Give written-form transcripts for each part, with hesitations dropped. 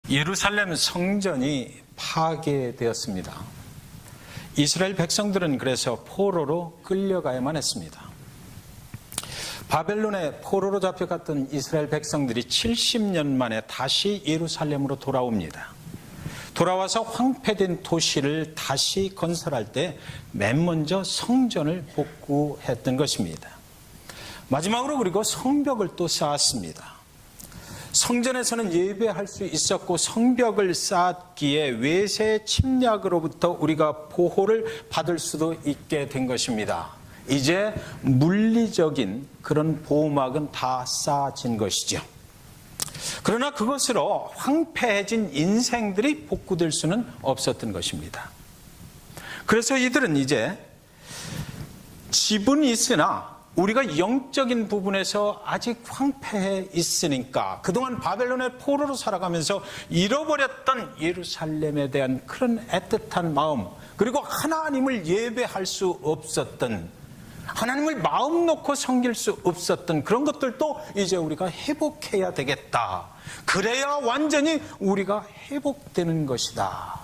예루살렘 성전이 파괴되었습니다. 이스라엘 백성들은 그래서 포로로 끌려가야만 했습니다. 바벨론에 포로로 잡혀갔던 이스라엘 백성들이 70년 만에 다시 예루살렘으로 돌아옵니다. 돌아와서 황폐된 도시를 다시 건설할 때 맨 먼저 성전을 복구했던 것입니다. 마지막으로 그리고 성벽을 또 쌓았습니다. 성전에서는 예배할 수 있었고 성벽을 쌓았기에 외세 침략으로부터 우리가 보호를 받을 수도 있게 된 것입니다. 이제 물리적인 그런 보호막은 다 쌓아진 것이죠. 그러나 그것으로 황폐해진 인생들이 복구될 수는 없었던 것입니다. 그래서 이들은 이제 집은 있으나 우리가 영적인 부분에서 아직 황폐해 있으니까 그동안 바벨론의 포로로 살아가면서 잃어버렸던 예루살렘에 대한 그런 애틋한 마음, 그리고 하나님을 예배할 수 없었던, 하나님을 마음 놓고 섬길 수 없었던 그런 것들도 이제 우리가 회복해야 되겠다. 그래야 완전히 우리가 회복되는 것이다.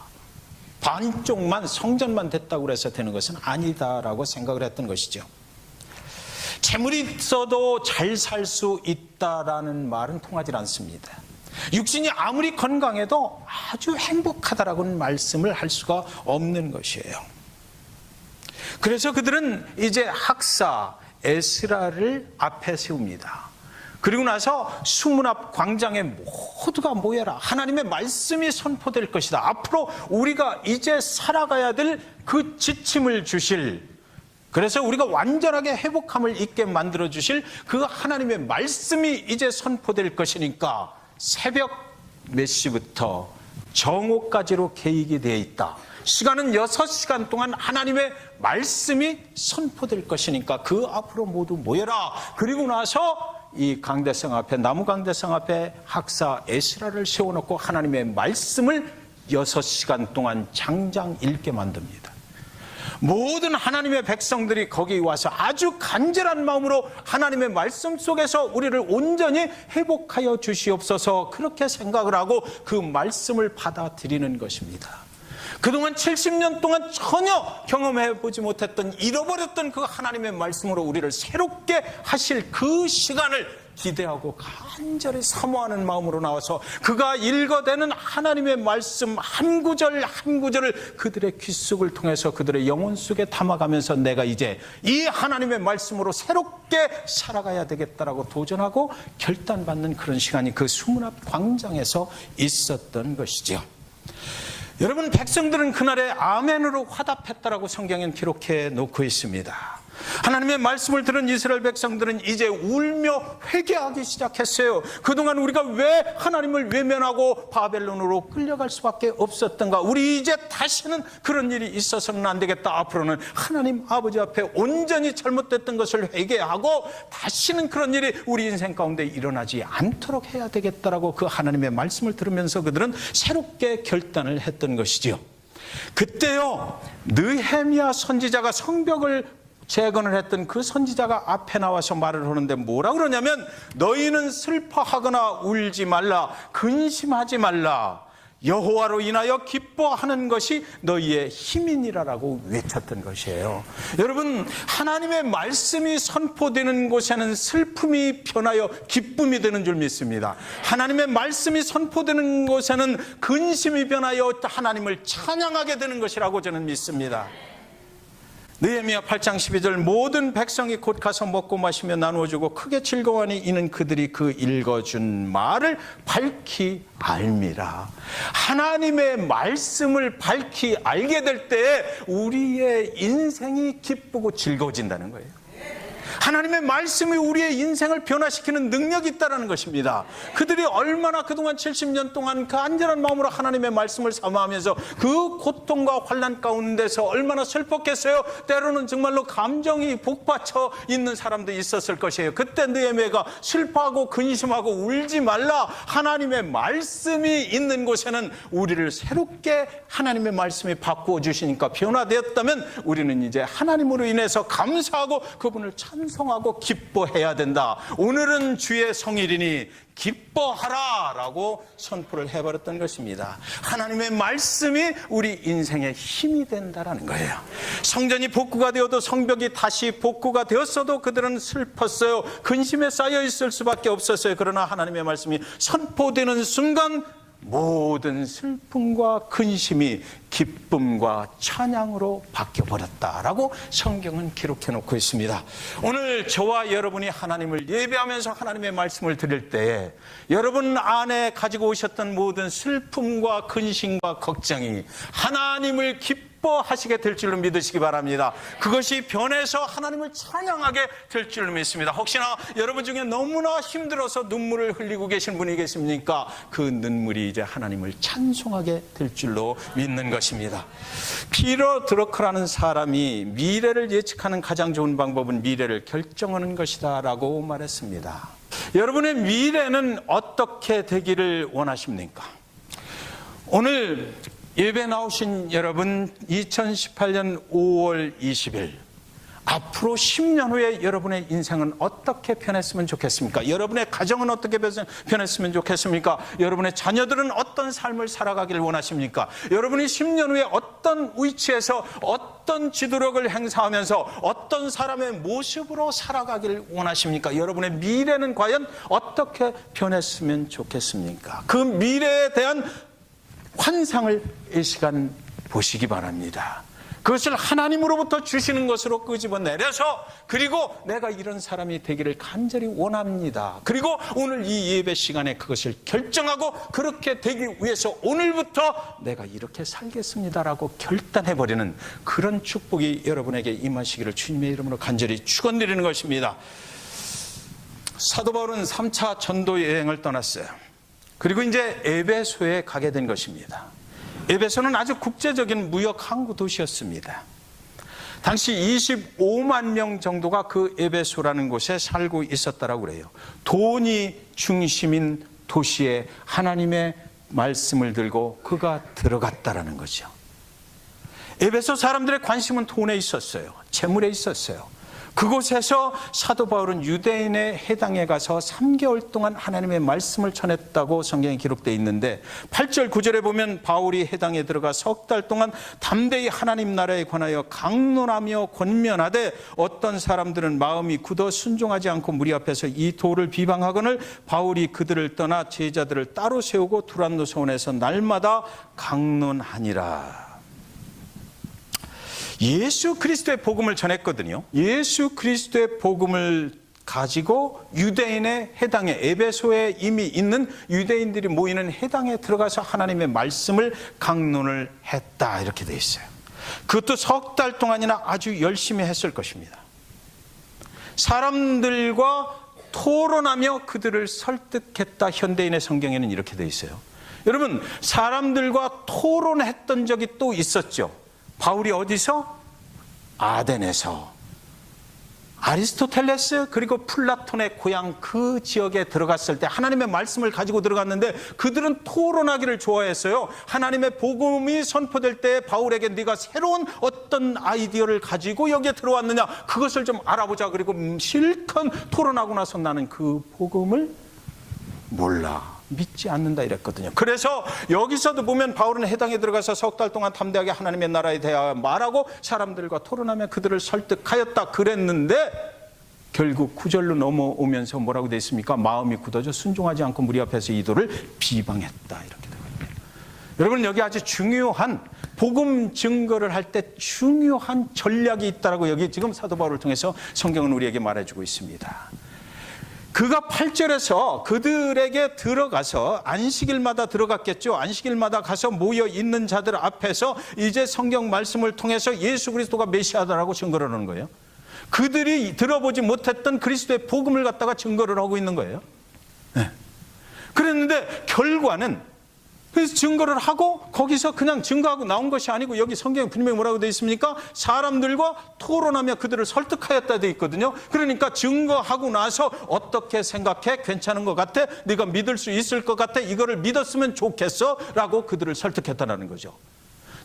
반쪽만, 성전만 됐다고 해서 되는 것은 아니다라고 생각을 했던 것이죠. 재물이 있어도 잘 살 수 있다라는 말은 통하지 않습니다. 육신이 아무리 건강해도 아주 행복하다라고는 말씀을 할 수가 없는 것이에요. 그래서 그들은 이제 학사 에스라를 앞에 세웁니다. 그리고 나서 수문 앞 광장에 모두가 모여라. 하나님의 말씀이 선포될 것이다. 앞으로 우리가 이제 살아가야 될 그 지침을 주실, 그래서 우리가 완전하게 회복함을 있게 만들어 주실 그 하나님의 말씀이 이제 선포될 것이니까 새벽 몇 시부터 정오까지로 계획이 되어 있다. 시간은 6시간 동안 하나님의 말씀이 선포될 것이니까 그 앞으로 모두 모여라. 그리고 나서 이 강대성 앞에, 나무 강대성 앞에 학사 에스라를 세워놓고 하나님의 말씀을 6시간 동안 장장 읽게 만듭니다. 모든 하나님의 백성들이 거기 와서 아주 간절한 마음으로 하나님의 말씀 속에서 우리를 온전히 회복하여 주시옵소서, 그렇게 생각을 하고 그 말씀을 받아들이는 것입니다. 그동안 70년 동안 전혀 경험해보지 못했던, 잃어버렸던 그 하나님의 말씀으로 우리를 새롭게 하실 그 시간을 기대하고 간절히 사모하는 마음으로 나와서 그가 읽어대는 하나님의 말씀 한 구절 한 구절을 그들의 귓속을 통해서 그들의 영혼 속에 담아가면서 내가 이제 이 하나님의 말씀으로 새롭게 살아가야 되겠다라고 도전하고 결단받는 그런 시간이 그 수문 앞 광장에서 있었던 것이죠. 여러분, 백성들은 그날에 아멘으로 화답했다라고 성경엔 기록해 놓고 있습니다. 하나님의 말씀을 들은 이스라엘 백성들은 이제 울며 회개하기 시작했어요. 그동안 우리가 왜 하나님을 외면하고 바벨론으로 끌려갈 수밖에 없었던가? 우리 이제 다시는 그런 일이 있어서는 안 되겠다. 앞으로는 하나님 아버지 앞에 온전히 잘못됐던 것을 회개하고 다시는 그런 일이 우리 인생 가운데 일어나지 않도록 해야 되겠다라고 그 하나님의 말씀을 들으면서 그들은 새롭게 결단을 했던 것이지요. 그때요, 느헤미야 선지자가 성벽을 재건을 했던 그 선지자가 앞에 나와서 말을 하는데 뭐라 그러냐면, 너희는 슬퍼하거나 울지 말라, 근심하지 말라, 여호와로 인하여 기뻐하는 것이 너희의 힘이니라라고 외쳤던 것이에요. 여러분, 하나님의 말씀이 선포되는 곳에는 슬픔이 변하여 기쁨이 되는 줄 믿습니다. 하나님의 말씀이 선포되는 곳에는 근심이 변하여 하나님을 찬양하게 되는 것이라고 저는 믿습니다. 느헤미야 8장 12절, 모든 백성이 곧 가서 먹고 마시며 나누어주고 크게 즐거워하니 이는 그들이 그 읽어준 말을 밝히 알미라. 하나님의 말씀을 밝히 알게 될 때 우리의 인생이 기쁘고 즐거워진다는 거예요. 하나님의 말씀이 우리의 인생을 변화시키는 능력이 있다는 것입니다. 그들이 얼마나 그동안 70년 동안 그 안전한 마음으로 하나님의 말씀을 사모하면서 그 고통과 환난 가운데서 얼마나 슬펐겠어요. 때로는 정말로 감정이 복받쳐 있는 사람도 있었을 것이에요. 그때 느헤미야가 슬퍼하고 근심하고 울지 말라, 하나님의 말씀이 있는 곳에는 우리를 새롭게 하나님의 말씀이 바꾸어 주시니까 변화되었다면 우리는 이제 하나님으로 인해서 감사하고 그분을 찬송하고 찬송하고 기뻐해야 된다. 오늘은 주의 성일이니 기뻐하라 라고 선포를 해버렸던 것입니다. 하나님의 말씀이 우리 인생의 힘이 된다라는 거예요. 성전이 복구가 되어도 성벽이 다시 복구가 되었어도 그들은 슬펐어요. 근심에 쌓여 있을 수밖에 없었어요. 그러나 하나님의 말씀이 선포되는 순간 모든 슬픔과 근심이 기쁨과 찬양으로 바뀌어버렸다라고 성경은 기록해 놓고 있습니다. 오늘 저와 여러분이 하나님을 예배하면서 하나님의 말씀을 드릴 때에 여러분 안에 가지고 오셨던 모든 슬픔과 근심과 걱정이 하나님을 기뻐하시게 될 줄로 믿으시기 바랍니다. 그것이 변해서 하나님을 찬양하게 될 줄로 믿습니다. 혹시나 여러분 중에 너무나 힘들어서 눈물을 흘리고 계신 분이 계십니까? 그 눈물이 이제 하나님을 찬송하게 될 줄로 믿는 것입니다. 피터 드러커라는 사람이 미래를 예측하는 가장 좋은 방법은 미래를 결정하는 것이다 라고 말했습니다. 여러분의 미래는 어떻게 되기를 원하십니까? 오늘 예배 나오신 여러분, 2018년 5월 20일 앞으로 10년 후에 여러분의 인생은 어떻게 변했으면 좋겠습니까? 여러분의 가정은 어떻게 변했으면 좋겠습니까? 여러분의 자녀들은 어떤 삶을 살아가기를 원하십니까? 여러분이 10년 후에 어떤 위치에서 어떤 지도력을 행사하면서 어떤 사람의 모습으로 살아가기를 원하십니까? 여러분의 미래는 과연 어떻게 변했으면 좋겠습니까? 그 미래에 대한 환상을 이 시간 보시기 바랍니다. 그것을 하나님으로부터 주시는 것으로 끄집어내려서 그리고 내가 이런 사람이 되기를 간절히 원합니다. 그리고 오늘 이 예배 시간에 그것을 결정하고 그렇게 되기 위해서 오늘부터 내가 이렇게 살겠습니다라고 결단해버리는 그런 축복이 여러분에게 임하시기를 주님의 이름으로 간절히 축원드리는 것입니다. 사도 바울은 3차 전도 여행을 떠났어요. 그리고 이제 에베소에 가게 된 것입니다. 에베소는 아주 국제적인 무역 항구 도시였습니다. 당시 25만 명 정도가 그 에베소라는 곳에 살고 있었다라고 그래요. 돈이 중심인 도시에 하나님의 말씀을 들고 그가 들어갔다라는 거죠. 에베소 사람들의 관심은 돈에 있었어요. 재물에 있었어요. 그곳에서 사도 바울은 유대인의 해당에 가서 3개월 동안 하나님의 말씀을 전했다고 성경에 기록되어 있는데 8절 9절에 보면 바울이 해당에 들어가 석 달 동안 담대히 하나님 나라에 관하여 강론하며 권면하되 어떤 사람들은 마음이 굳어 순종하지 않고 무리 앞에서 이 도를 비방하거늘 바울이 그들을 떠나 제자들을 따로 세우고 두란노 서원에서 날마다 강론하니라. 예수 그리스도의 복음을 전했거든요. 예수 그리스도의 복음을 가지고 유대인의 해당에 에베소에 이미 있는 유대인들이 모이는 해당에 들어가서 하나님의 말씀을 강론을 했다 이렇게 돼 있어요. 그것도 석 달 동안이나 아주 열심히 했을 것입니다. 사람들과 토론하며 그들을 설득했다. 현대인의 성경에는 이렇게 돼 있어요. 여러분, 사람들과 토론했던 적이 또 있었죠. 바울이 어디서? 아덴에서. 아리스토텔레스 그리고 플라톤의 고향 그 지역에 들어갔을 때 하나님의 말씀을 가지고 들어갔는데 그들은 토론하기를 좋아했어요. 하나님의 복음이 선포될 때 바울에게 네가 새로운 어떤 아이디어를 가지고 여기에 들어왔느냐 그것을 좀 알아보자. 그리고 실컷 토론하고 나서 나는 그 복음을 몰라. 믿지 않는다 이랬거든요. 그래서 여기서도 보면 바울은 해당에 들어가서 석 달 동안 담대하게 하나님의 나라에 대하여 말하고 사람들과 토론하며 그들을 설득하였다 그랬는데 결국 9절로 넘어오면서 뭐라고 되어 있습니까? 마음이 굳어져 순종하지 않고 무리 앞에서 이 도를 비방했다 이렇게 되거든요. 여러분, 여기 아주 중요한 복음 증거를 할 때 중요한 전략이 있다라고 여기 지금 사도 바울을 통해서 성경은 우리에게 말해주고 있습니다. 그가 8절에서 그들에게 들어가서 안식일마다 들어갔겠죠. 안식일마다 가서 모여 있는 자들 앞에서 이제 성경 말씀을 통해서 예수 그리스도가 메시아다라고 증거를 하는 거예요. 그들이 들어보지 못했던 그리스도의 복음을 갖다가 증거를 하고 있는 거예요. 네. 그랬는데 결과는 그래서 증거를 하고 거기서 그냥 증거하고 나온 것이 아니고 여기 성경에 분명히 뭐라고 되어 있습니까? 사람들과 토론하며 그들을 설득하였다 되어 있거든요. 그러니까 증거하고 나서 어떻게 생각해? 괜찮은 것 같아? 네가 믿을 수 있을 것 같아? 이거를 믿었으면 좋겠어? 라고 그들을 설득했다는 거죠.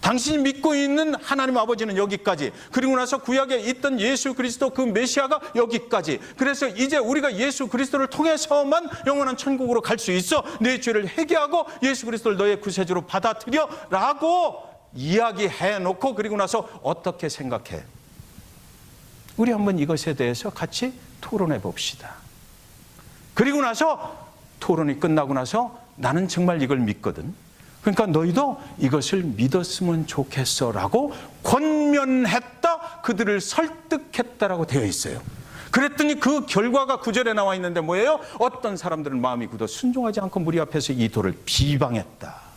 당신이 믿고 있는 하나님 아버지는 여기까지. 그리고 나서 구약에 있던 예수 그리스도 그 메시아가 여기까지. 그래서 이제 우리가 예수 그리스도를 통해서만 영원한 천국으로 갈 수 있어. 내 죄를 회개하고 예수 그리스도를 너의 구세주로 받아들여 라고 이야기해 놓고, 그리고 나서 어떻게 생각해? 우리 한번 이것에 대해서 같이 토론해 봅시다. 그리고 나서 토론이 끝나고 나서 나는 정말 이걸 믿거든. 그러니까 너희도 이것을 믿었으면 좋겠어 라고 권면했다, 그들을 설득했다라고 되어 있어요. 그랬더니 그 결과가 9절에 나와 있는데 뭐예요? 어떤 사람들은 마음이 굳어 순종하지 않고 무리 앞에서 이 돌을 비방했다.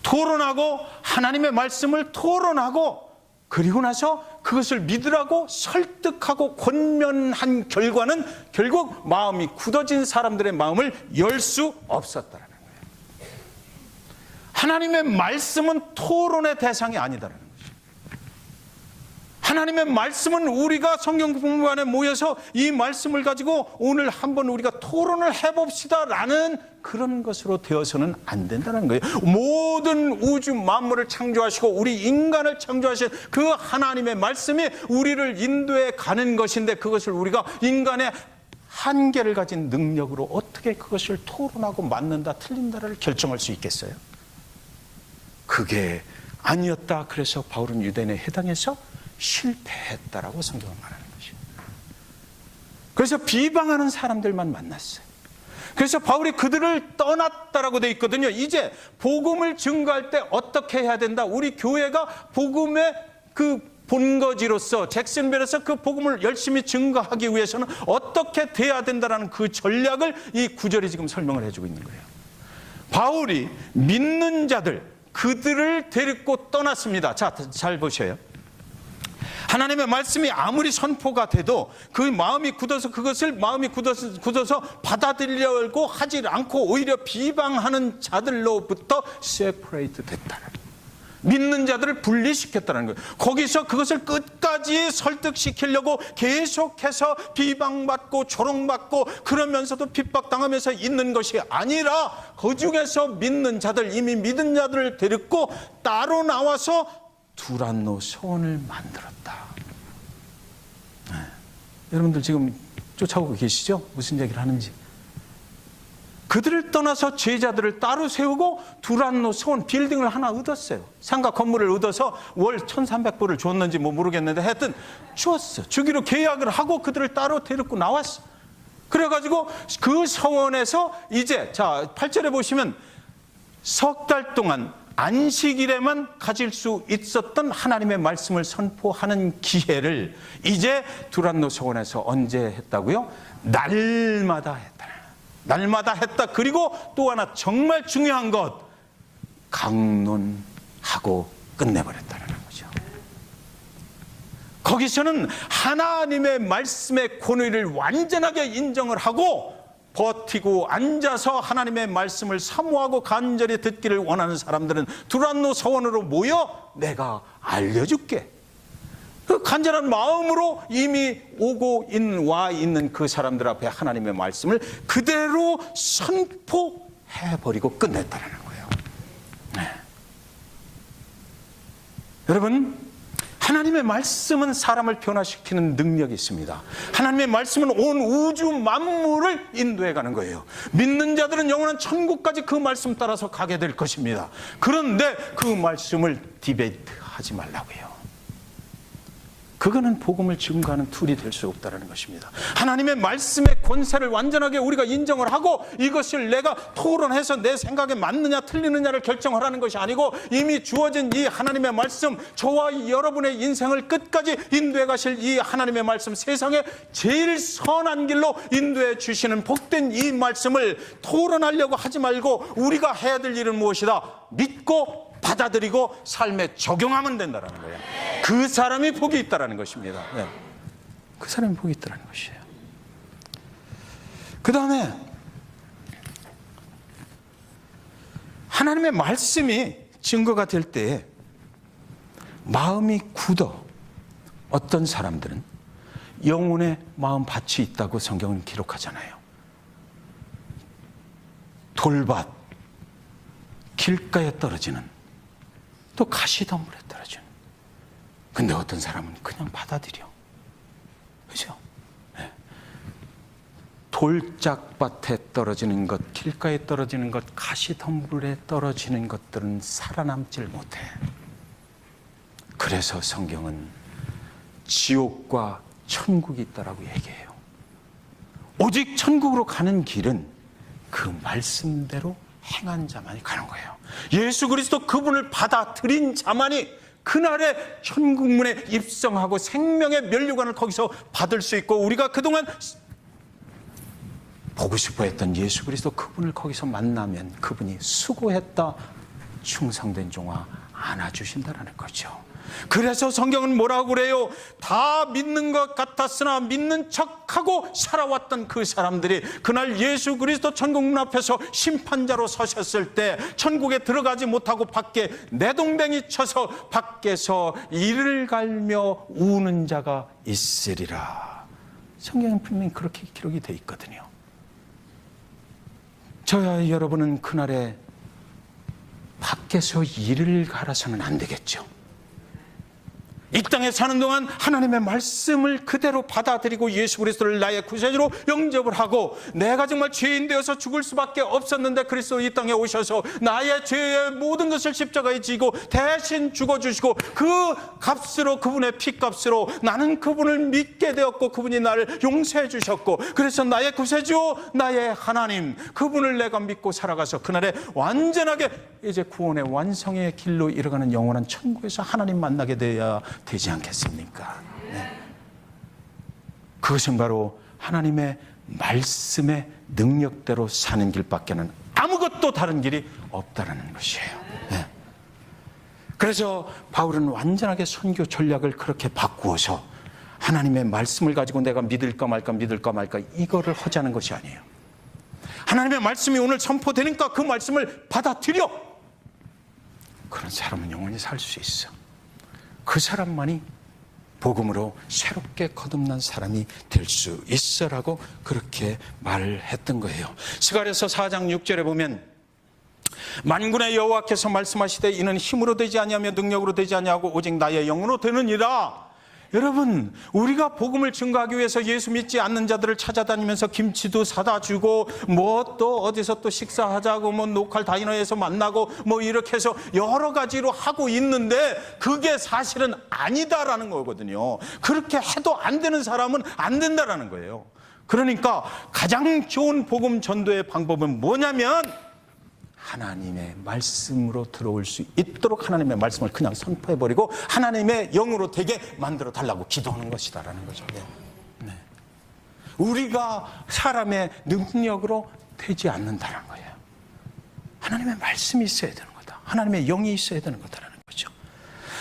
토론하고 하나님의 말씀을 토론하고 그리고 나서 그것을 믿으라고 설득하고 권면한 결과는 결국 마음이 굳어진 사람들의 마음을 열 수 없었다라는 거예요. 하나님의 말씀은 토론의 대상이 아니다라는 거죠. 하나님의 말씀은 우리가 성경 공부반에 모여서 이 말씀을 가지고 오늘 한번 우리가 토론을 해봅시다 라는 그런 것으로 되어서는 안 된다는 거예요. 모든 우주 만물을 창조하시고 우리 인간을 창조하신 그 하나님의 말씀이 우리를 인도해 가는 것인데, 그것을 우리가 인간의 한계를 가진 능력으로 어떻게 그것을 토론하고 맞는다 틀린다를 결정할 수 있겠어요? 그게 아니었다. 그래서 바울은 유대인에 해당해서 실패했다라고 성경은 말하는 것입니다. 그래서 비방하는 사람들만 만났어요. 그래서 바울이 그들을 떠났다라고 되어 있거든요. 이제 복음을 증거할 때 어떻게 해야 된다? 우리 교회가 복음의 그 본거지로서 잭슨벨에서 그 복음을 열심히 증거하기 위해서는 어떻게 돼야 된다라는 그 전략을 이 9절이 지금 설명을 해주고 있는 거예요. 바울이 믿는 자들, 그들을 데리고 떠났습니다. 자, 잘 보셔요. 하나님의 말씀이 아무리 선포가 돼도 그 마음이 굳어서 그것을 마음이 굳어서 받아들이려고 하지 않고 오히려 비방하는 자들로부터 세퍼레이트 됐다는, 믿는 자들을 분리시켰다는 거예요. 거기서 그것을 끝까지 설득시키려고 계속해서 비방받고 조롱받고 그러면서도 핍박당하면서 있는 것이 아니라 그 중에서 믿는 자들, 이미 믿은 자들을 데리고 따로 나와서 두란노 서원을 만들었다. 네. 여러분들 지금 쫓아오고 계시죠? 무슨 얘기를 하는지. 그들을 떠나서 제자들을 따로 세우고 두란노 서원 빌딩을 하나 얻었어요. 상가 건물을 얻어서 월 1,300불을 줬는지 뭐 모르겠는데 하여튼 주었어. 주기로 계약을 하고 그들을 따로 데리고 나왔어. 그래가지고 그 서원에서 이제 자 8절에 보시면 석 달 동안 안식일에만 가질 수 있었던 하나님의 말씀을 선포하는 기회를 이제 두란노 서원에서 언제 했다고요? 날마다 했다. 날마다 했다. 그리고 또 하나 정말 중요한 것, 강론하고 끝내버렸다는 거죠. 거기서는 하나님의 말씀의 권위를 완전하게 인정을 하고 버티고 앉아서 하나님의 말씀을 사모하고 간절히 듣기를 원하는 사람들은 두란노 서원으로 모여 내가 알려줄게. 그 간절한 마음으로 이미 와 있는 그 사람들 앞에 하나님의 말씀을 그대로 선포해버리고 끝냈다는 거예요. 네. 여러분, 하나님의 말씀은 사람을 변화시키는 능력이 있습니다. 하나님의 말씀은 온 우주 만물을 인도해 가는 거예요. 믿는 자들은 영원한 천국까지 그 말씀 따라서 가게 될 것입니다. 그런데 그 말씀을 디베이트하지 말라고요. 그거는 복음을 증거하는 툴이 될 수 없다는 것입니다. 하나님의 말씀의 권세를 완전하게 우리가 인정을 하고 이것을 내가 토론해서 내 생각에 맞느냐 틀리느냐를 결정하라는 것이 아니고 이미 주어진 이 하나님의 말씀, 저와 여러분의 인생을 끝까지 인도해 가실 이 하나님의 말씀, 세상에 제일 선한 길로 인도해 주시는 복된 이 말씀을 토론하려고 하지 말고 우리가 해야 될 일은 무엇이다? 믿고 받아들이고 삶에 적용하면 된다는 거예요. 그 사람이 복이 있다는 것입니다. 네. 그 사람이 복이 있다는 것이에요. 그 다음에 하나님의 말씀이 증거가 될 때 마음이 굳어 어떤 사람들은 영혼의 마음 밭이 있다고 성경은 기록하잖아요. 돌밭, 길가에 떨어지는 또 가시덤불에 떨어지는. 근데 어떤 사람은 그냥 받아들여. 그죠? 네. 돌짝밭에 떨어지는 것, 길가에 떨어지는 것, 가시덤불에 떨어지는 것들은 살아남질 못해. 그래서 성경은 지옥과 천국이 있다라고 얘기해요. 오직 천국으로 가는 길은 그 말씀대로 행한 자만이 가는 거예요. 예수 그리스도 그분을 받아들인 자만이 그날의 천국문에 입성하고 생명의 면류관을 거기서 받을 수 있고, 우리가 그동안 보고 싶어 했던 예수 그리스도 그분을 거기서 만나면 그분이 수고했다, 충성된 종아 안아주신다라는 거죠. 그래서 성경은 뭐라고 그래요? 다 믿는 것 같았으나 믿는 척하고 살아왔던 그 사람들이 그날 예수 그리스도 천국문 앞에서 심판자로 서셨을 때 천국에 들어가지 못하고 밖에 내동댕이 쳐서 밖에서 이를 갈며 우는 자가 있으리라. 성경은 분명히 그렇게 기록이 되어 있거든요. 저야 여러분은 그날에 밖에서 이를 갈아서는 안 되겠죠. 이 땅에 사는 동안 하나님의 말씀을 그대로 받아들이고 예수 그리스도를 나의 구세주로 영접을 하고, 내가 정말 죄인 되어서 죽을 수밖에 없었는데 그리스도 이 땅에 오셔서 나의 죄의 모든 것을 십자가에 지고 대신 죽어주시고 그 값으로, 그분의 피값으로 나는 그분을 믿게 되었고 그분이 나를 용서해 주셨고, 그래서 나의 구세주, 나의 하나님, 그분을 내가 믿고 살아가서 그날에 완전하게 이제 구원의 완성의 길로 이뤄가는 영원한 천국에서 하나님 만나게 되어야 되지 않겠습니까? 네. 그것은 바로 하나님의 말씀의 능력대로 사는 길밖에는 아무것도 다른 길이 없다라는 것이에요. 네. 그래서 바울은 완전하게 선교 전략을 그렇게 바꾸어서 하나님의 말씀을 가지고 내가 믿을까 말까 이거를 하자는 것이 아니에요. 하나님의 말씀이 오늘 선포되니까 그 말씀을 받아들여. 그런 사람은 영원히 살 수 있어. 그 사람만이 복음으로 새롭게 거듭난 사람이 될 수 있어라고 그렇게 말을 했던 거예요. 스가랴서 4장 6절에 보면 만군의 여호와께서 말씀하시되 이는 힘으로 되지 아니하며 능력으로 되지 아니하고 오직 나의 영으로 되느니라. 여러분, 우리가 복음을 증거하기 위해서 예수 믿지 않는 자들을 찾아다니면서 김치도 사다 주고 뭐 또 어디서 또 식사하자고 뭐 로컬 다이너에서 만나고 뭐 이렇게 해서 여러 가지로 하고 있는데 그게 사실은 아니다라는 거거든요. 그렇게 해도 안 되는 사람은 안 된다라는 거예요. 그러니까 가장 좋은 복음 전도의 방법은 뭐냐면 하나님의 말씀으로 들어올 수 있도록 하나님의 말씀을 그냥 선포해버리고 하나님의 영으로 되게 만들어 달라고 기도하는 것이다라는 거죠. 네. 우리가 사람의 능력으로 되지 않는다는 거예요. 하나님의 말씀이 있어야 되는 거다. 하나님의 영이 있어야 되는 거다라는 거죠.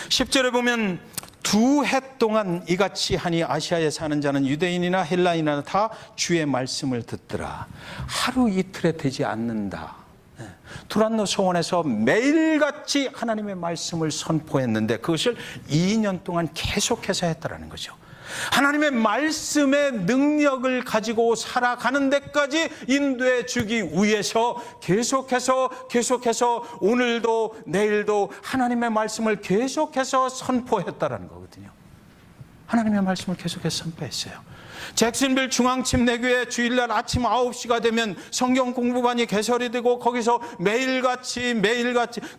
10절에 보면 2해 동안 이같이 하니 아시아에 사는 자는 유대인이나 헬라인이나 다 주의 말씀을 듣더라. 하루 이틀에 되지 않는다. 두란노 소원에서 매일같이 하나님의 말씀을 선포했는데 그것을 2년 동안 계속해서 했다라는 거죠. 하나님의 말씀의 능력을 가지고 살아가는 데까지 인도해 주기 위해서 계속해서 오늘도 내일도 하나님의 말씀을 계속해서 선포했다라는 거거든요. 하나님의 말씀을 계속해서 선포했어요. 잭슨빌 중앙침례교회 주일날 아침 9시가 되면 성경 공부반이 개설이 되고 거기서 매일같이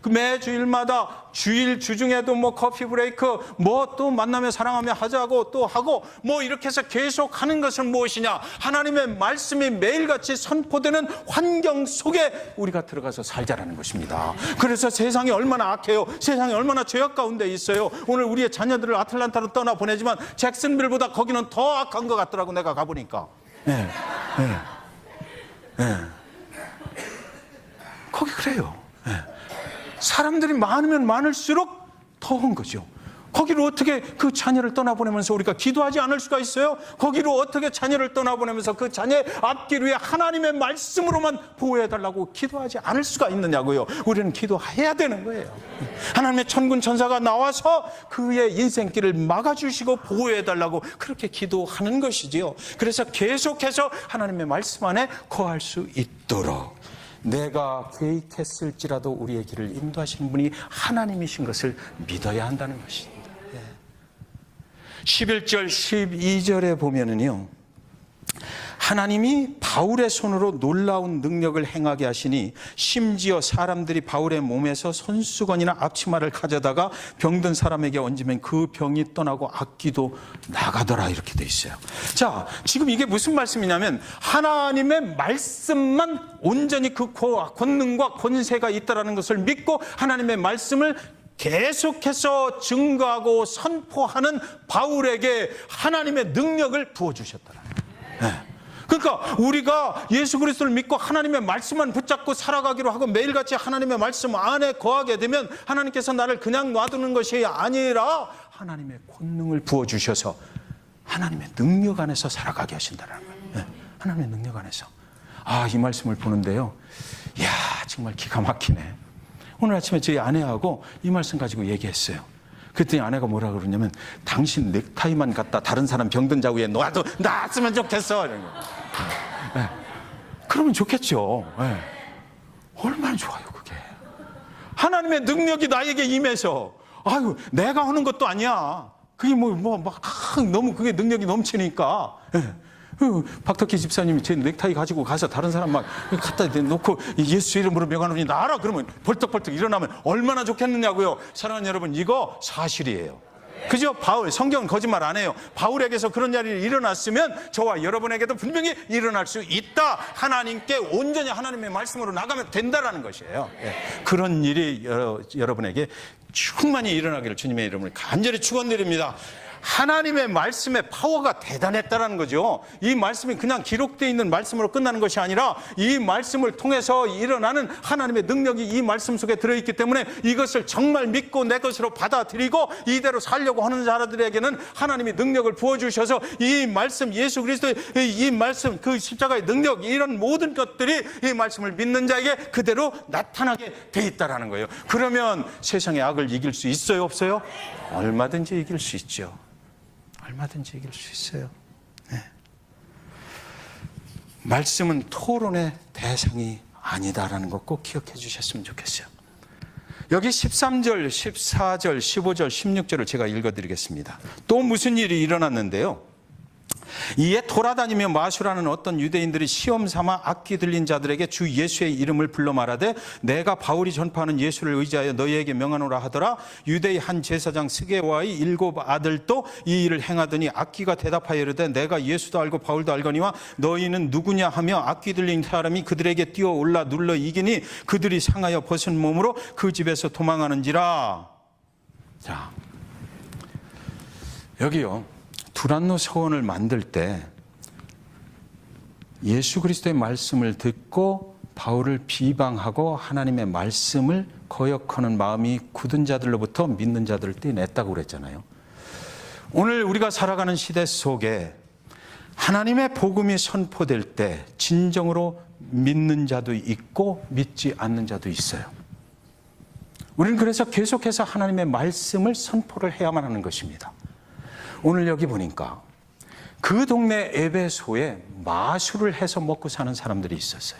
그 매주일마다 주일 주중에도 뭐 커피 브레이크 뭐 또 만나며 사랑하며 하자고 또 하고 뭐 이렇게 해서 계속 하는 것은 무엇이냐? 하나님의 말씀이 매일같이 선포되는 환경 속에 우리가 들어가서 살자라는 것입니다. 그래서 세상이 얼마나 악해요. 세상이 얼마나 죄악 가운데 있어요. 오늘 우리의 자녀들을 아틀란타로 떠나보내지만 잭슨빌보다 거기는 더 악한 것 같더라고. 내가 가보니까. 네. 거기 그래요. 사람들이 많으면 많을수록 더한 거죠. 거기로 어떻게 그 자녀를 떠나보내면서 우리가 기도하지 않을 수가 있어요? 거기로 어떻게 자녀를 떠나보내면서 그 자녀의 앞길 위에 하나님의 말씀으로만 보호해달라고 기도하지 않을 수가 있느냐고요. 우리는 기도해야 되는 거예요. 하나님의 천군 천사가 나와서 그의 인생길을 막아주시고 보호해달라고 그렇게 기도하는 것이지요. 그래서 계속해서 하나님의 말씀 안에 거할 수 있도록. 내가 계획했을지라도 우리의 길을 인도하시는 분이 하나님이신 것을 믿어야 한다는 것입니다. 11절 12절에 보면은요, 하나님이 바울의 손으로 놀라운 능력을 행하게 하시니 심지어 사람들이 바울의 몸에서 손수건이나 앞치마를 가져다가 병든 사람에게 얹으면 그 병이 떠나고 악귀도 나가더라, 이렇게 돼 있어요. 자, 지금 이게 무슨 말씀이냐면 하나님의 말씀만 온전히 그 권능과 권세가 있다는 것을 믿고 하나님의 말씀을 계속해서 증거하고 선포하는 바울에게 하나님의 능력을 부어주셨더라. 그러니까 우리가 예수 그리스도를 믿고 하나님의 말씀만 붙잡고 살아가기로 하고 매일같이 하나님의 말씀 안에 거하게 되면 하나님께서 나를 그냥 놔두는 것이 아니라 하나님의 권능을 부어주셔서 하나님의 능력 안에서 살아가게 하신다는 거예요. 하나님의 능력 안에서. 이 말씀을 보는데요, 이야, 정말 기가 막히네. 오늘 아침에 저희 아내하고 이 말씀 가지고 얘기했어요. 그랬더니 아내가 뭐라 그러냐면, 당신 넥타이만 갖다 다른 사람 병든 자위에 놨으면 좋겠어, 이런 거. 그러면 좋겠죠. 얼마나 좋아요, 그게. 하나님의 능력이 나에게 임해서, 아유, 내가 하는 것도 아니야. 그게 너무 그게 능력이 넘치니까. 박덕희 집사님이 제 넥타이 가지고 가서 다른 사람 막 갖다 놓고 예수 이름으로 명하노니 나라 그러면 벌떡벌떡 일어나면 얼마나 좋겠느냐고요. 사랑하는 여러분, 이거 사실이에요. 그죠? 바울, 성경은 거짓말 안 해요. 바울에게서 그런 일이 일어났으면 저와 여러분에게도 분명히 일어날 수 있다. 하나님께 온전히 하나님의 말씀으로 나가면 된다라는 것이에요. 그런 일이 여러분에게 충만히 일어나기를 주님의 이름으로 간절히 축원드립니다. 하나님의 말씀의 파워가 대단했다는 거죠. 이 말씀이 그냥 기록되어 있는 말씀으로 끝나는 것이 아니라 이 말씀을 통해서 일어나는 하나님의 능력이 이 말씀 속에 들어있기 때문에 이것을 정말 믿고 내 것으로 받아들이고 이대로 살려고 하는 자들에게는 하나님이 능력을 부어주셔서 이 말씀, 예수 그리스도의 이 말씀, 그 십자가의 능력, 이런 모든 것들이 이 말씀을 믿는 자에게 그대로 나타나게 돼 있다는 거예요. 그러면 세상의 악을 이길 수 있어요, 없어요? 얼마든지 이길 수 있죠. 얼마든지 이길 수 있어요. 말씀은 토론의 대상이 아니다라는 것 꼭 기억해 주셨으면 좋겠어요. 여기 13절, 14절, 15절, 16절을 제가 읽어드리겠습니다. 또 무슨 일이 일어났는데요, 이에 돌아다니며 마술하는 어떤 유대인들이 시험 삼아 악기 들린 자들에게 주 예수의 이름을 불러 말하되 내가 바울이 전파하는 예수를 의지하여 너희에게 명하노라 하더라. 유대의 한 제사장 스게와의 7 아들도 이 일을 행하더니 악기가 대답하여 이르되 내가 예수도 알고 바울도 알거니와 너희는 누구냐 하며 악기 들린 사람이 그들에게 뛰어올라 눌러 이기니 그들이 상하여 벗은 몸으로 그 집에서 도망하는지라. 자, 여기요, 두란노 서원을 만들 때 예수 그리스도의 말씀을 듣고 바울을 비방하고 하나님의 말씀을 거역하는 마음이 굳은 자들로부터 믿는 자들을 떼냈다고 그랬잖아요. 오늘 우리가 살아가는 시대 속에 하나님의 복음이 선포될 때 진정으로 믿는 자도 있고 믿지 않는 자도 있어요. 우리는 그래서 계속해서 하나님의 말씀을 선포를 해야만 하는 것입니다. 오늘 여기 보니까 그 동네 에베소에 마술을 해서 먹고 사는 사람들이 있었어요.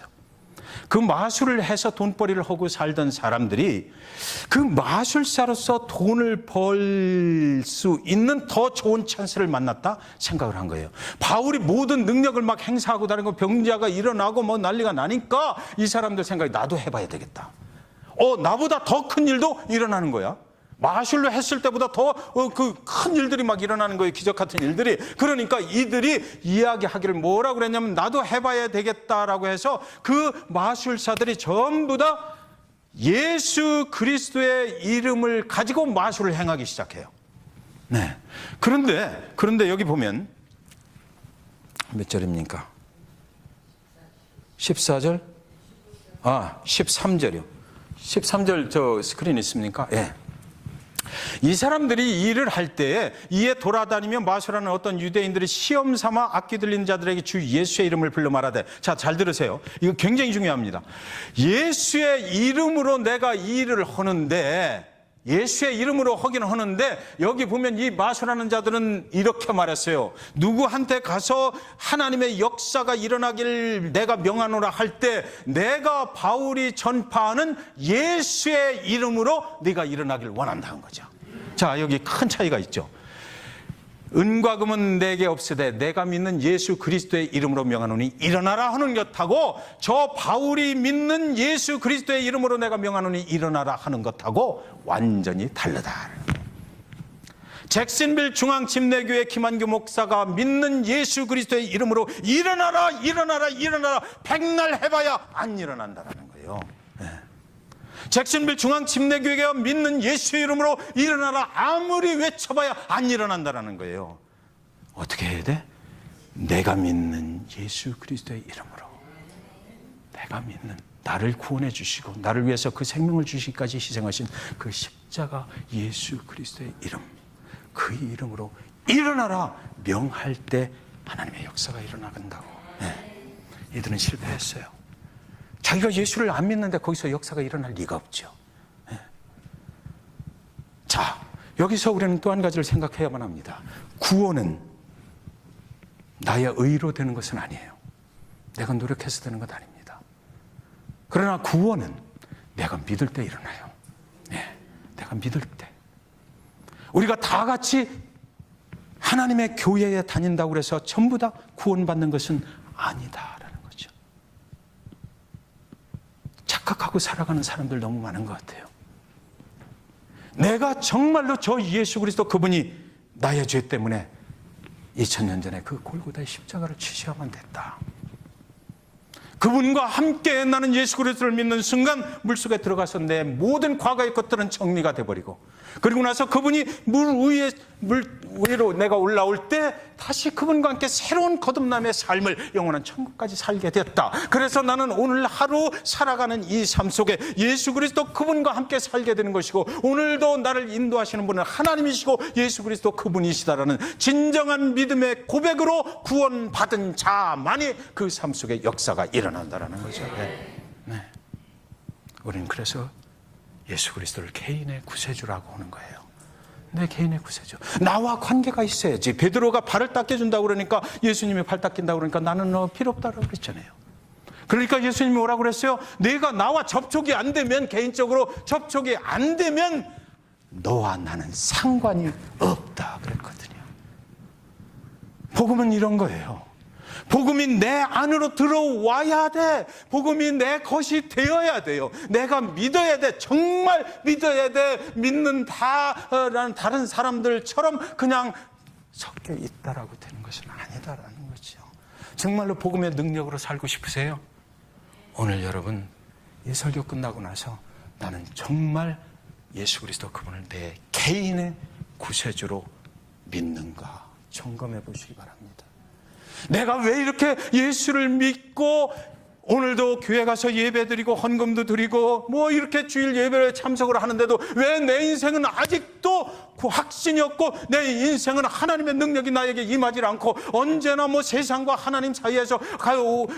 그 마술을 해서 돈벌이를 하고 살던 사람들이 그 마술사로서 돈을 벌 수 있는 더 좋은 찬스를 만났다 생각을 한 거예요. 바울이 모든 능력을 막 행사하고 다니고 병자가 일어나고 뭐 난리가 나니까 이 사람들 생각이 나도 해봐야 되겠다. 나보다 더 큰 일도 일어나는 거야. 마술로 했을 때보다 더 그 큰 일들이 막 일어나는 거예요. 기적 같은 일들이. 그러니까 이들이 이야기하기를 뭐라고 그랬냐면 나도 해봐야 되겠다라고 해서 그 마술사들이 전부 다 예수 그리스도의 이름을 가지고 마술을 행하기 시작해요. 네. 그런데 여기 보면 몇 절입니까? 14절? 13절이요. 13절 저 스크린 있습니까? 예. 이 사람들이 이 일을 할 때에 이에 돌아다니며 마술하는 어떤 유대인들이 시험 삼아 악기 들린 자들에게 주 예수의 이름을 불러 말하되, 자, 잘 들으세요. 이거 굉장히 중요합니다. 예수의 이름으로 내가 이 일을 하는데 예수의 이름으로 하긴 하는데 여기 보면 이 마술하는 자들은 이렇게 말했어요. 누구한테 가서 하나님의 역사가 일어나길 내가 명하노라 할 때 내가 바울이 전파하는 예수의 이름으로 네가 일어나길 원한다는 거죠. 자, 여기 큰 차이가 있죠. 은과 금은 내게 없으되 내가 믿는 예수 그리스도의 이름으로 명하노니 일어나라 하는 것하고 저 바울이 믿는 예수 그리스도의 이름으로 내가 명하노니 일어나라 하는 것하고 완전히 다르다. 잭슨빌 중앙침례교회 김한규 목사가 믿는 예수 그리스도의 이름으로 일어나라 일어나라 일어나라 백날 해봐야 안 일어난다는 거예요. 잭슨빌 중앙침례교회가 믿는 예수 이름으로 일어나라 아무리 외쳐봐야 안 일어난다는 거예요. 어떻게 해야 돼? 내가 믿는 예수 그리스도의 이름으로, 내가 믿는, 나를 구원해 주시고 나를 위해서 그 생명을 주시기까지 희생하신 그 십자가 예수 그리스도의 이름, 그 이름으로 일어나라 명할 때 하나님의 역사가 일어나간다고. 이들은 실패했어요. 자기가 예수를 안 믿는데 거기서 역사가 일어날 리가 없죠. 자, 여기서 우리는 또 한 가지를 생각해야만 합니다. 구원은 나의 의로 되는 것은 아니에요. 내가 노력해서 되는 것 아닙니다. 그러나 구원은 내가 믿을 때 일어나요. 내가 믿을 때. 우리가 다 같이 하나님의 교회에 다닌다고 해서 전부 다 구원받는 것은 아니다라는 거죠. 착각하고 살아가는 사람들 너무 많은 것 같아요. 내가 정말로 저 예수 그리스도 그분이 나의 죄 때문에 2000년 전에 그 골고다의 십자가를 치셔야만 됐다. 그분과 함께 나는 예수 그리스도를 믿는 순간 물속에 들어가서 내 모든 과거의 것들은 정리가 돼버리고, 그리고 나서 그분이 물 위로 내가 올라올 때 다시 그분과 함께 새로운 거듭남의 삶을 영원한 천국까지 살게 됐다. 그래서 나는 오늘 하루 살아가는 이 삶 속에 예수 그리스도 그분과 함께 살게 되는 것이고, 오늘도 나를 인도하시는 분은 하나님이시고 예수 그리스도 그분이시다라는 진정한 믿음의 고백으로 구원받은 자만이 그 삶 속에 역사가 일어난다라는 거죠. 우리는 그래서 예수 그리스도를 개인의 구세주라고 하는 거예요. 내 개인의 구세주. 나와 관계가 있어야지. 베드로가 발을 닦여준다고 그러니까, 예수님이 발 닦인다고 그러니까 나는 너 필요 없다고 그랬잖아요. 그러니까 예수님이 뭐라고 그랬어요? 내가 나와 접촉이 안 되면, 개인적으로 접촉이 안 되면 너와 나는 상관이 없다 그랬거든요. 복음은 이런 거예요. 복음이 내 안으로 들어와야 돼. 복음이 내 것이 되어야 돼요. 내가 믿어야 돼. 정말 믿어야 돼. 믿는다라는 다른 사람들처럼 그냥 섞여 있다라고 되는 것은 아니다라는 거죠. 정말로 복음의 능력으로 살고 싶으세요? 오늘 여러분 이 설교 끝나고 나서 나는 정말 예수 그리스도 그분을 내 개인의 구세주로 믿는가 점검해 보시기 바랍니다. 내가 왜 이렇게 예수를 믿고 오늘도 교회 가서 예배 드리고 헌금도 드리고 뭐 이렇게 주일 예배에 참석을 하는데도 왜 내 인생은 아직도 그 확신이 없고, 내 인생은 하나님의 능력이 나에게 임하지 않고 언제나 뭐 세상과 하나님 사이에서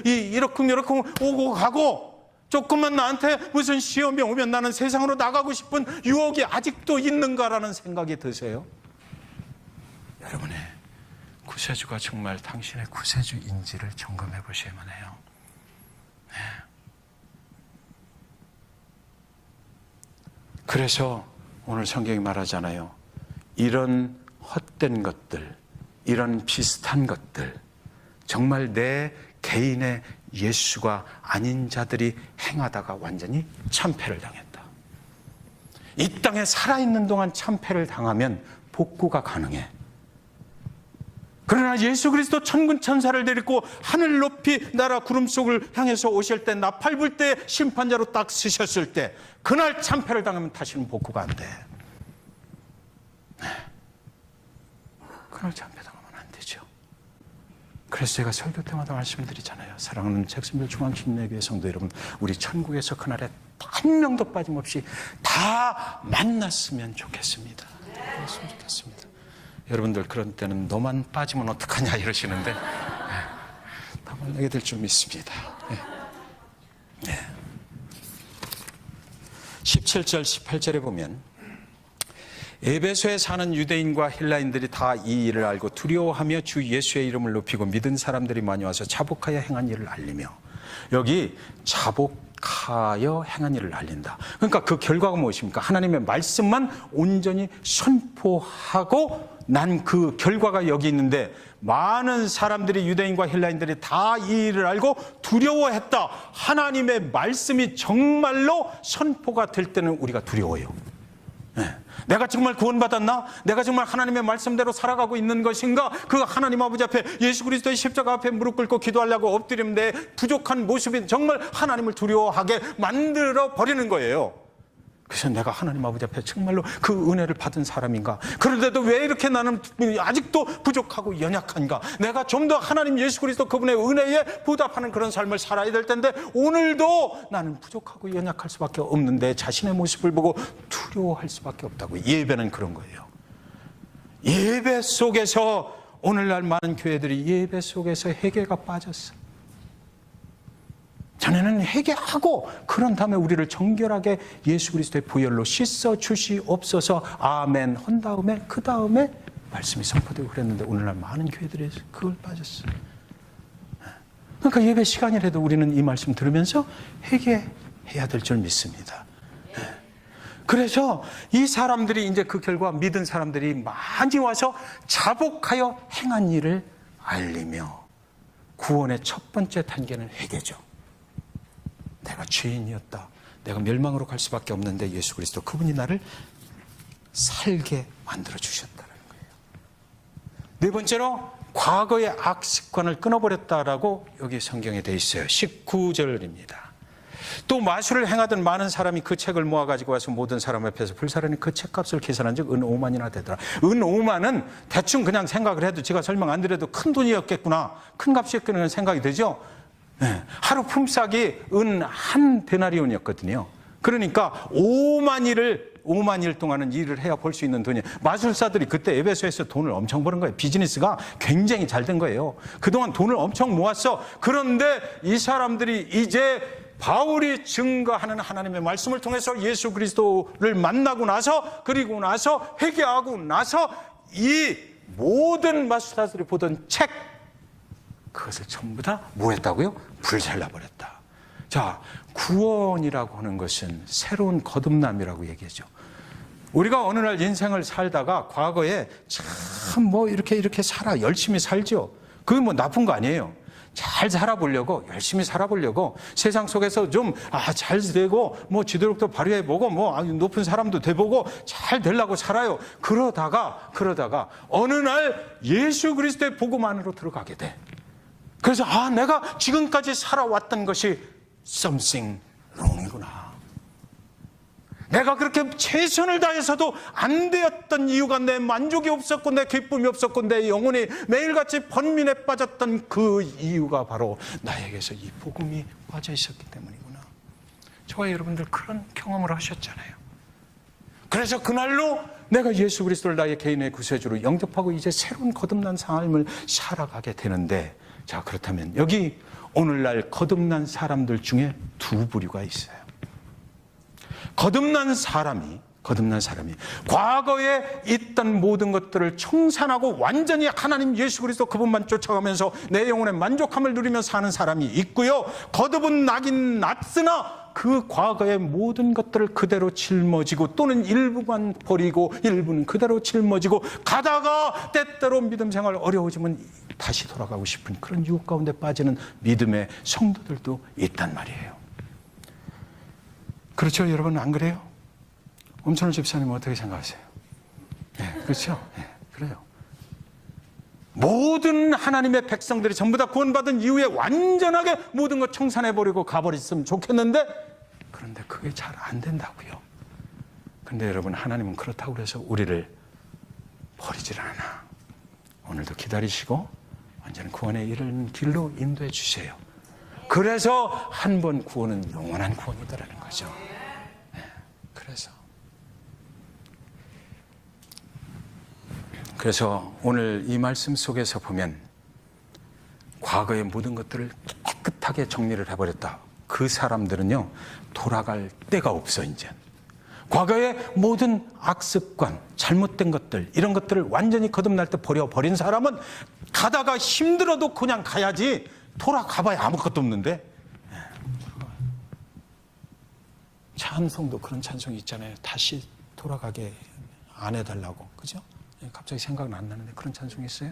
이러쿵저러쿵 오고 가고, 조금만 나한테 무슨 시험이 오면 나는 세상으로 나가고 싶은 유혹이 아직도 있는가라는 생각이 드세요? 여러분의 구세주가 정말 당신의 구세주인지를 점검해 보셔야만 해요. 그래서 오늘 성경이 말하잖아요. 이런 헛된 것들, 이런 비슷한 것들, 정말 내 개인의 예수가 아닌 자들이 행하다가 완전히 참패를 당했다. 이 땅에 살아있는 동안 참패를 당하면 복구가 가능해. 그러나 예수 그리스도 천군 천사를 데리고 하늘 높이 나라 구름 속을 향해서 오실 때, 나팔 불 때 심판자로 딱 쓰셨을 때, 그날 참패를 당하면 다시는 복구가 안 돼. 그날 참패 당하면 안 되죠. 그래서 제가 설교 때마다 말씀드리잖아요. 사랑하는 잭슨빌 중앙침례교회 성도 여러분, 우리 천국에서 그날에 한 명도 빠짐없이 다 만났으면 좋겠습니다. 그랬으면 좋겠습니다. 여러분들 그런 때는 너만 빠지면 어떡하냐 이러시는데, 다 만나게 될 줄 믿습니다. 17절 18절에 보면 에베소에 사는 유대인과 헬라인들이 다 이 일을 알고 두려워하며 주 예수의 이름을 높이고 믿은 사람들이 많이 와서 자복하여 행한 일을 알리며, 여기 자복하여 행한 일을 알린다. 그러니까 그 결과가 무엇입니까? 하나님의 말씀만 온전히 선포하고 난 그 결과가 여기 있는데, 많은 사람들이, 유대인과 헬라인들이 다 이 일을 알고 두려워했다. 하나님의 말씀이 정말로 선포가 될 때는 우리가 두려워요. 내가 정말 구원받았나? 내가 정말 하나님의 말씀대로 살아가고 있는 것인가? 그 하나님 아버지 앞에, 예수 그리스도의 십자가 앞에 무릎 꿇고 기도하려고 엎드리면 내 부족한 모습이 정말 하나님을 두려워하게 만들어 버리는 거예요. 그래서 내가 하나님 아버지 앞에 정말로 그 은혜를 받은 사람인가? 그런데도 왜 이렇게 나는 아직도 부족하고 연약한가? 내가 좀 더 하나님 예수 그리스도 그분의 은혜에 보답하는 그런 삶을 살아야 될 텐데, 오늘도 나는 부족하고 연약할 수밖에 없는데 자신의 모습을 보고 두려워할 수밖에 없다고. 예배는 그런 거예요. 예배 속에서, 오늘날 많은 교회들이 예배 속에서 회개가 빠졌어. 전에는 회개하고 그런 다음에 우리를 정결하게 예수 그리스도의 보혈로 씻어 주시옵소서 아멘 한 다음에, 그 다음에 말씀이 선포되고 그랬는데, 오늘날 많은 교회들이 그걸 빠졌어요. 그러니까 예배 시간이라도 우리는 이 말씀 들으면서 회개해야 될 줄 믿습니다. 그래서 이 사람들이 이제 그 결과 믿은 사람들이 많이 와서 자복하여 행한 일을 알리며, 구원의 첫 번째 단계는 회개죠. 내가 죄인이었다. 내가 멸망으로 갈 수밖에 없는데 예수 그리스도 그분이 나를 살게 만들어 주셨다는 거예요. 네 번째로, 과거의 악습관을 끊어버렸다라고 여기 성경에 되어 있어요. 19절입니다. 또 마술을 행하던 많은 사람이 그 책을 모아가지고 와서 모든 사람 앞에서 불사르니 그 책값을 계산한 즉 은 5만이나 되더라. 은 5만은 대충 그냥 생각을 해도, 제가 설명 안 드려도 큰 돈이었겠구나, 큰 값이었겠구나 생각이 되죠. 하루 품삯이 은 한 데나리온이었거든요. 그러니까 5만 일 동안은 일을 해야 벌 수 있는 돈이에요. 마술사들이 그때 에베소에서 돈을 엄청 버는 거예요. 비즈니스가 굉장히 잘 된 거예요. 그동안 돈을 엄청 모았어. 그런데 이 사람들이 이제 바울이 증거하는 하나님의 말씀을 통해서 예수 그리스도를 만나고 나서, 그리고 나서 회개하고 나서 이 모든 마술사들이 보던 책, 그것을 전부 다 뭐 했다고요? 불살라버렸다. 자, 구원이라고 하는 것은 새로운 거듭남이라고 얘기하죠. 우리가 어느 날 인생을 살다가 과거에 참 뭐 이렇게 살아, 열심히 살죠. 그게 뭐 나쁜 거 아니에요. 잘 살아보려고, 열심히 살아보려고, 세상 속에서 좀 잘 되고, 뭐 지도력도 발휘해보고, 뭐 높은 사람도 돼보고 잘 되려고 살아요. 그러다가 어느 날 예수 그리스도의 복음 안으로 들어가게 돼. 그래서 내가 지금까지 살아왔던 것이 something wrong이구나. 내가 그렇게 최선을 다해서도 안 되었던 이유가, 내 만족이 없었고 내 기쁨이 없었고 내 영혼이 매일같이 번민에 빠졌던 그 이유가 바로 나에게서 이 복음이 빠져 있었기 때문이구나. 저와 여러분들 그런 경험을 하셨잖아요. 그래서 그날로 내가 예수 그리스도를 나의 개인의 구세주로 영접하고 이제 새로운 거듭난 삶을 살아가게 되는데, 자, 그렇다면 여기 오늘날 거듭난 사람들 중에 두 부류가 있어요. 거듭난 사람이 과거에 있던 모든 것들을 청산하고 완전히 하나님 예수 그리스도 그분만 쫓아가면서 내 영혼의 만족함을 누리며 사는 사람이 있고요. 거듭은 나긴 났으나 그 과거의 모든 것들을 그대로 짊어지고, 또는 일부만 버리고 일부는 그대로 짊어지고 가다가 때때로 믿음 생활 어려워지면 다시 돌아가고 싶은 그런 유혹 가운데 빠지는 믿음의 성도들도 있단 말이에요. 그렇죠, 여러분? 안 그래요? 엄천호 집사님은 어떻게 생각하세요? 네, 그렇죠? 네, 그래요. 모든 하나님의 백성들이 전부 다 구원받은 이후에 완전하게 모든 것 청산해버리고 가버렸으면 좋겠는데, 그런데 그게 잘 안 된다고요. 그런데 여러분, 하나님은 그렇다고 해서 우리를 버리질 않아. 오늘도 기다리시고 완전 구원에 이르는 길로 인도해 주세요. 그래서 한 번 구원은 영원한 구원이더라는 거죠. 네, 그래서 오늘 이 말씀 속에서 보면 과거의 모든 것들을 깨끗하게 정리를 해버렸다. 그 사람들은요, 돌아갈 데가 없어. 이제 과거의 모든 악습관, 잘못된 것들, 이런 것들을 완전히 거듭날 때 버려버린 사람은 가다가 힘들어도 그냥 가야지, 돌아가봐야 아무것도 없는데. 찬송도 그런 찬송이 있잖아요. 다시 돌아가게 안 해달라고. 그죠? 갑자기 생각은 안 나는데 그런 찬송이 있어요?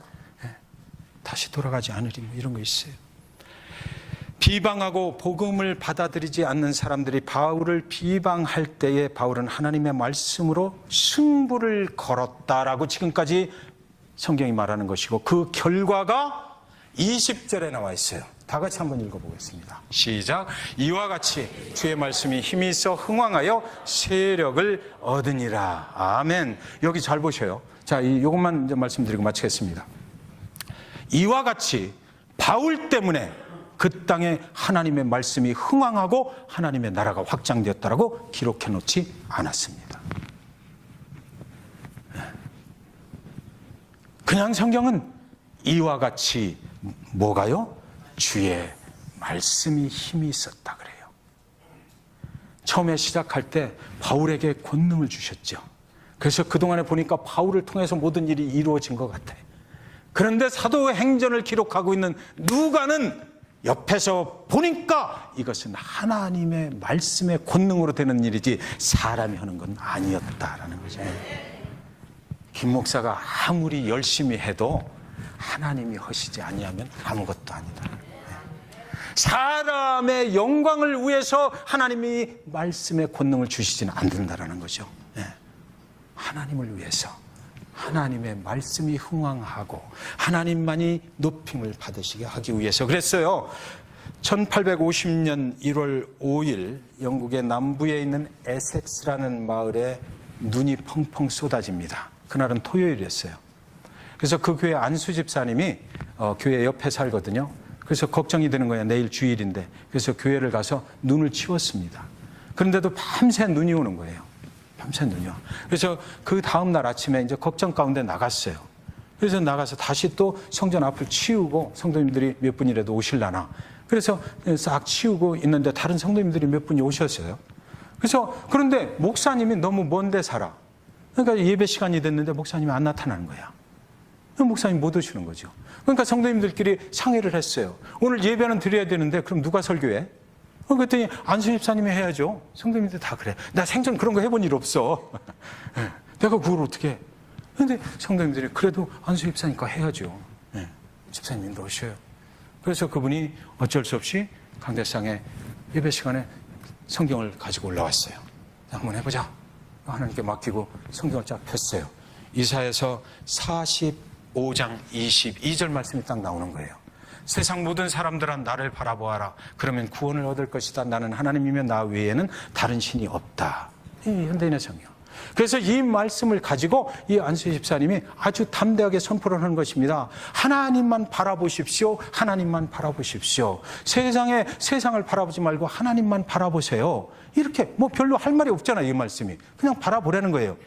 다시 돌아가지 않으리, 뭐 이런 거 있어요. 비방하고 복음을 받아들이지 않는 사람들이 바울을 비방할 때에 바울은 하나님의 말씀으로 승부를 걸었다라고 지금까지 성경이 말하는 것이고, 그 결과가 20절에 나와 있어요. 다 같이 한번 읽어보겠습니다. 시작. 이와 같이 주의 말씀이 힘이 있어 흥왕하여 세력을 얻으니라. 아멘. 여기 잘 보셔요. 자, 이것만 이제 말씀드리고 마치겠습니다. 이와 같이 바울 때문에 그 땅에 하나님의 말씀이 흥왕하고 하나님의 나라가 확장되었다라고 기록해 놓지 않았습니다. 그냥 성경은 이와 같이 뭐가요? 주의 말씀이 힘이 있었다 그래요. 처음에 시작할 때 바울에게 권능을 주셨죠. 그래서 그동안에 보니까 바울을 통해서 모든 일이 이루어진 것 같아요. 그런데 사도행전을 기록하고 있는 누가는 옆에서 보니까 이것은 하나님의 말씀의 권능으로 되는 일이지 사람이 하는 건 아니었다라는 거죠. 김 목사가 아무리 열심히 해도 하나님이 하시지 아니하면 아무것도 아니다. 사람의 영광을 위해서 하나님이 말씀의 권능을 주시지는 않는다라는 거죠. 하나님을 위해서, 하나님의 말씀이 흥왕하고 하나님만이 높임을 받으시게 하기 위해서 그랬어요. 1850년 1월 5일 영국의 남부에 있는 에섹스라는 마을에 눈이 펑펑 쏟아집니다. 그날은 토요일이었어요. 그래서 그 교회 안수 집사님이 교회 옆에 살거든요. 그래서 걱정이 되는 거예요. 내일 주일인데. 그래서 교회를 가서 눈을 치웠습니다. 그런데도 밤새 눈이 오는 거예요. 밤새 눈이 와. 그래서 그 다음날 아침에 이제 걱정 가운데 나갔어요. 그래서 나가서 다시 또 성전 앞을 치우고, 성도님들이 몇 분이라도 오실라나. 그래서 싹 치우고 있는데 다른 성도님들이 몇 분이 오셨어요. 그래서 그런데 목사님이 너무 먼데 살아. 그러니까 예배 시간이 됐는데 목사님이 안 나타나는 거야. 목사님 못 오시는 거죠. 그러니까 성도님들끼리 상의를 했어요. 오늘 예배는 드려야 되는데 그럼 누가 설교해? 그랬더니 안수 집사님이 해야죠. 성도님들 다 그래. 나 생전 그런 거 해본 일 없어. 내가 그걸 어떻게 해? 그런데 성도님들이 그래도 안수 집사니까 해야죠. 집사님이 넣으셔요. 그래서 그분이 어쩔 수 없이 강대상에 예배 시간에 성경을 가지고 올라왔어요. 한번 해보자. 하나님께 맡기고 성경을 쫙 폈어요. 이사야서 45장 22절 말씀이 딱 나오는 거예요. 세상 모든 사람들아 나를 바라보아라. 그러면 구원을 얻을 것이다. 나는 하나님이며 나 외에는 다른 신이 없다. 이 현대인의 성경. 그래서 이 말씀을 가지고 이 안수 집사님이 아주 담대하게 선포를 하는 것입니다. 하나님만 바라보십시오. 하나님만 바라보십시오. 세상을 바라보지 말고 하나님만 바라보세요. 이렇게 뭐 별로 할 말이 없잖아요. 이 말씀이. 그냥 바라보라는 거예요.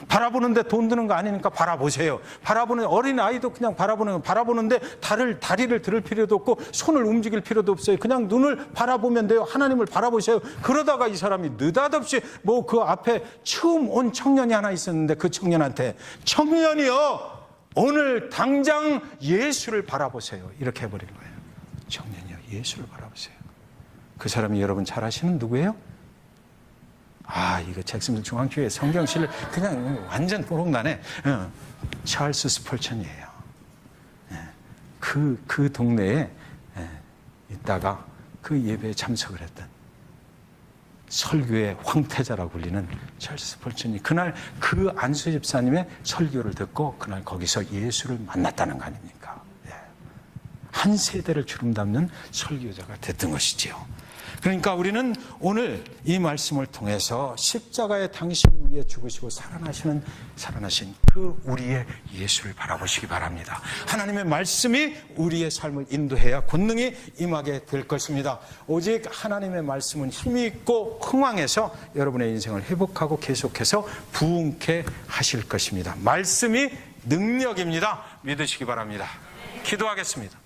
바라보는데 돈 드는 거 아니니까 바라보세요. 바라보는 어린 아이도 그냥 바라보는데 다리를 들을 필요도 없고 손을 움직일 필요도 없어요. 그냥 눈을 바라보면 돼요. 하나님을 바라보세요. 그러다가 이 사람이 느닷없이 뭐 그 앞에 처음 온 청년이 하나 있었는데 그 청년한테 청년이요 오늘 당장 예수를 바라보세요. 이렇게 해버린 거예요. 청년이요 예수를 바라보세요. 그 사람이 여러분 잘 아시는 누구예요? 이거 잭슨빌 중앙교회 성경실 그냥 완전 뽀록나네. 찰스 스펄천이에요. 그 동네에 있다가 그 예배에 참석을 했던 설교의 황태자라고 불리는 찰스 스펄천이 그날 그 안수 집사님의 설교를 듣고 그날 거기서 예수를 만났다는 거 아닙니까? 한 세대를 주름 담는 설교자가 됐던 것이지요. 그러니까 우리는 오늘 이 말씀을 통해서 십자가에 당신을 위해 죽으시고 살아나신 그 우리의 예수를 바라보시기 바랍니다. 하나님의 말씀이 우리의 삶을 인도해야 권능이 임하게 될 것입니다. 오직 하나님의 말씀은 힘이 있고 흥왕해서 여러분의 인생을 회복하고 계속해서 부흥케 하실 것입니다. 말씀이 능력입니다. 믿으시기 바랍니다. 기도하겠습니다.